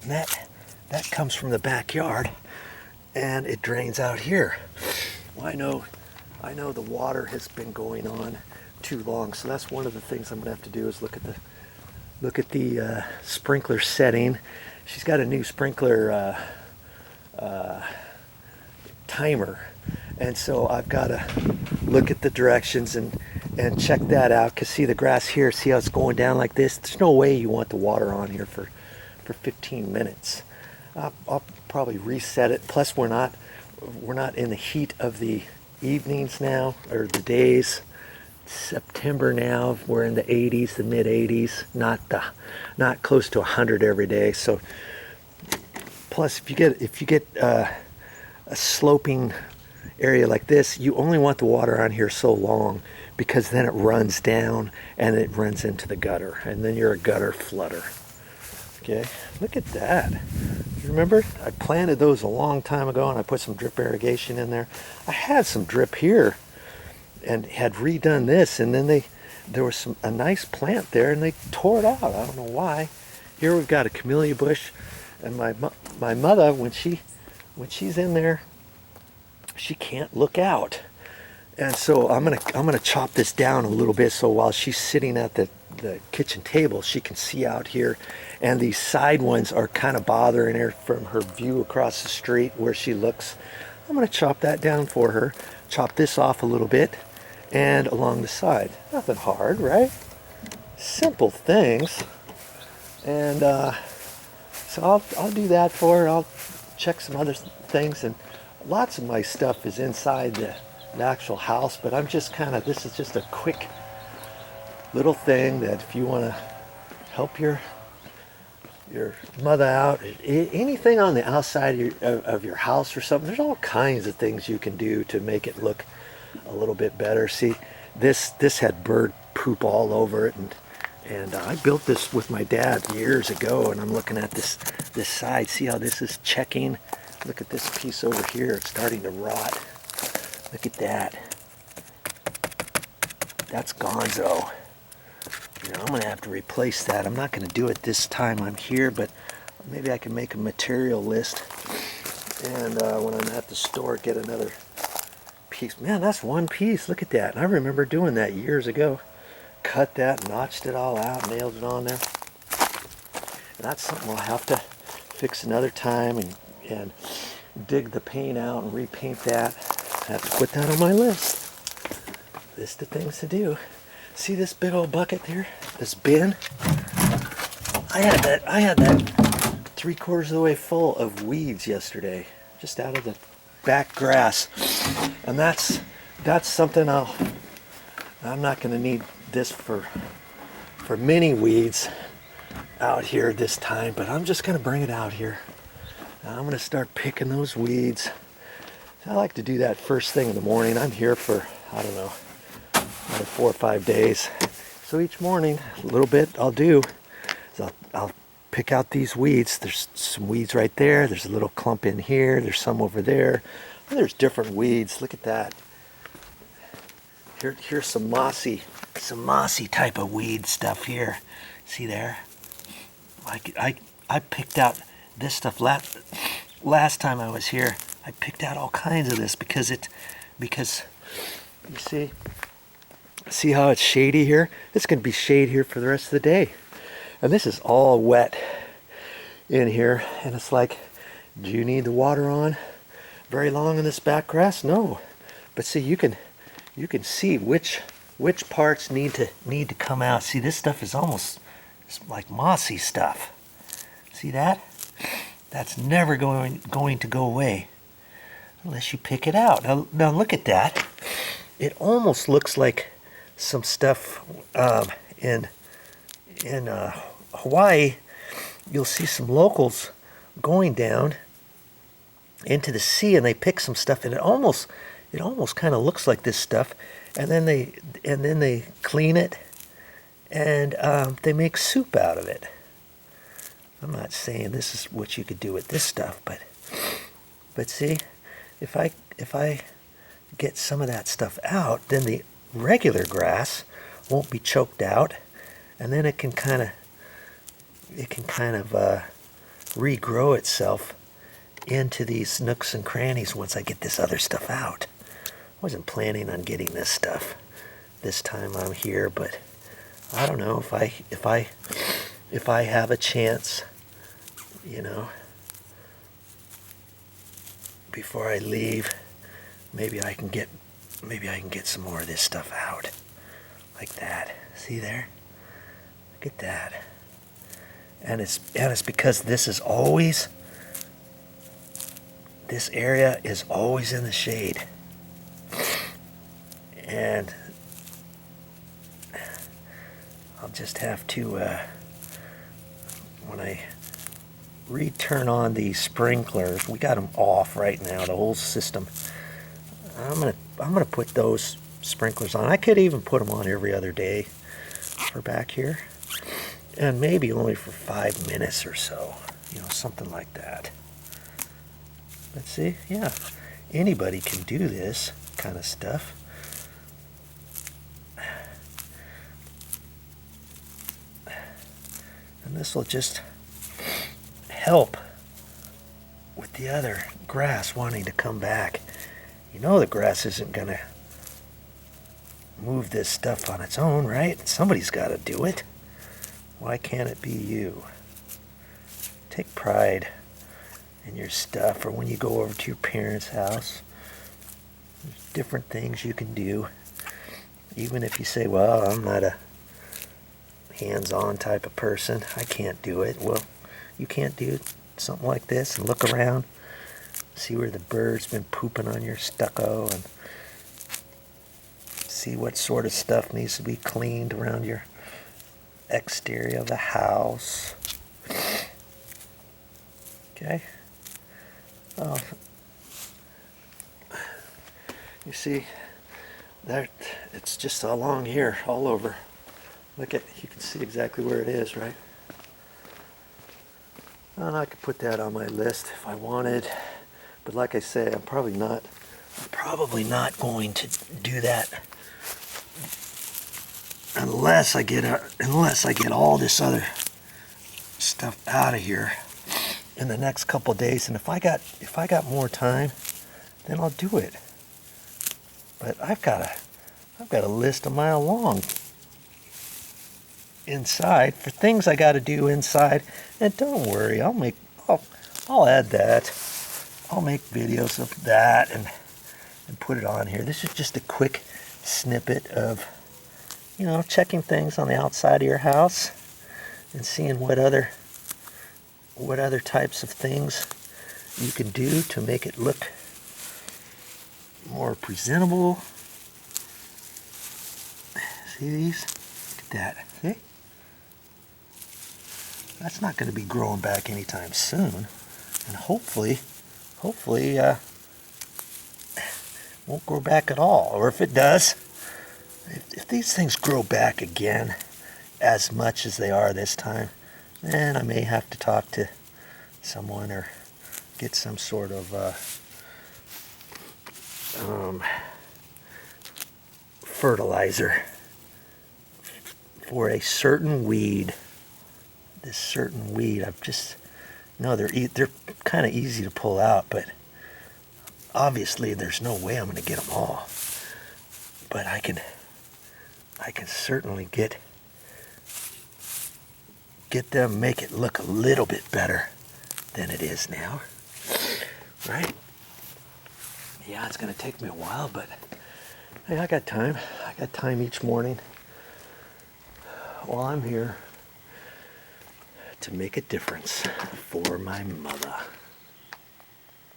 And that comes from the backyard, and it drains out here. Well, I know the water has been going on too long, so that's one of the things I'm gonna have to do is look at the sprinkler setting. She's got a new sprinkler timer, and so I've got to look at the directions and check that out. Because see the grass here, see how it's going down like this? There's no way you want the water on here for 15 minutes. I'll probably reset it. Plus we're not in the heat of the evenings now, or the days. September now, we're in the 80s, the mid 80s, not close to 100 every day. So plus if you get a sloping area like this, you only want the water on here so long, because then it runs down and it runs into the gutter, and then you're a gutter flooder. Okay, look at that. You remember I planted those a long time ago, and I put some drip irrigation in there. I had some drip here and had redone this, and then there was a nice plant there, and they tore it out. I don't know why. Here we've got a camellia bush, and my mother, when she's in there, she can't look out, and so I'm gonna chop this down a little bit, so while she's sitting at the kitchen table, she can see out here. And these side ones are kind of bothering her from her view across the street where she looks. I'm gonna chop that down for her, chop this off a little bit, and along the side. Nothing hard, right? Simple things. And so I'll do that for her. I'll check some other things, and lots of my stuff is inside the actual house, but I'm just this is just a quick little thing that if you want to help your mother out, anything on the outside of your house or something, there's all kinds of things you can do to make it look a little bit better. See, this had bird poop all over it, and I built this with my dad years ago, and I'm looking at this side. See how this is checking? Look at this piece over here. It's starting to rot. Look at that. That's gonzo. You know, I'm going to have to replace that. I'm not going to do it this time I'm here, but maybe I can make a material list, and when I'm at the store, get another piece. Man, that's one piece. Look at that. And I remember doing that years ago. Cut that, notched it all out, nailed it on there. And that's something I'll have to fix another time, and dig the paint out and repaint that. I have to put that on my list. List of things to do. See this big old bucket there? This bin? I had that 3/4 of the way full of weeds yesterday, just out of the back grass. And that's something I'm not going to need this for mini weeds out here this time, but I'm just going to bring it out here. I'm going to start picking those weeds. I like to do that first thing in the morning. I'm here for, I don't know, another 4 or 5 days. So each morning, a little bit I'll do is I'll pick out these weeds. There's some weeds right there. There's a little clump in here. There's some over there. And there's different weeds. Look at that. Here's some mossy type of weed stuff here. See there? I picked out this stuff last time I was here. I picked out all kinds of this because you see how it's shady here? It's going to be shade here for the rest of the day. And this is all wet in here, and it's like, do you need the water on very long in this back grass? No. But see, you can see which parts need to come out. See, this stuff is almost like mossy stuff. See that? That's never going to go away unless you pick it out. Now look at that. It almost looks like some stuff in Hawaii. You'll see some locals going down into the sea, and they pick some stuff, and it almost kind of looks like this stuff, and then they clean it, and they make soup out of it. I'm not saying this is what you could do with this stuff, but see, if I get some of that stuff out, then the regular grass won't be choked out, and then it can kind of regrow itself into these nooks and crannies once I get this other stuff out. I wasn't planning on getting this stuff this time I'm here, but I don't know if I have a chance, you know, before I leave, maybe I can get some more of this stuff out. Like that. See there? Look at that. And it's because this area is always in the shade. And I'll just have to when I return on these sprinklers, we got them off right now, the whole system. I'm gonna put those sprinklers on. I could even put them on every other day for back here, and maybe only for 5 minutes or so, you know, something like that. Let's see, yeah, anybody can do this kind of stuff. And this will just help with the other grass wanting to come back. You know the grass isn't going to move this stuff on its own, right? Somebody's got to do it. Why can't it be you? Take pride in your stuff, or when you go over to your parents' house, there's different things you can do. Even if you say, well, I'm not a hands-on type of person, I can't do it. Well, you can't do something like this and look around, see where the bird's been pooping on your stucco, and see what sort of stuff needs to be cleaned around your exterior of the house. Okay. Oh, you see that it's just along here, all over. Look at, you can see exactly where it is, right? And I could put that on my list if I wanted, but like I say, I'm probably not going to do that unless I get all this other stuff out of here in the next couple of days. And if I got more time, then I'll do it. But I've got a list a mile long inside for things I got to do inside. And don't worry, I'll add that. I'll make videos of that and put it on here. This is just a quick snippet of, you know, checking things on the outside of your house and seeing what other types of things you can do to make it look more presentable. See these? Look at that. See? That's not going to be growing back anytime soon, and hopefully won't grow back at all. Or if it does, if these things grow back again as much as they are this time, then I may have to talk to someone or get some sort of fertilizer for a certain weed. This certain weed, I've just, no, they're kind of easy to pull out, but obviously there's no way I'm going to get them all. But I can certainly get them, make it look a little bit better than it is now, right? Yeah, it's going to take me a while, but hey, I got time. I got time each morning while I'm here to make a difference for my mother.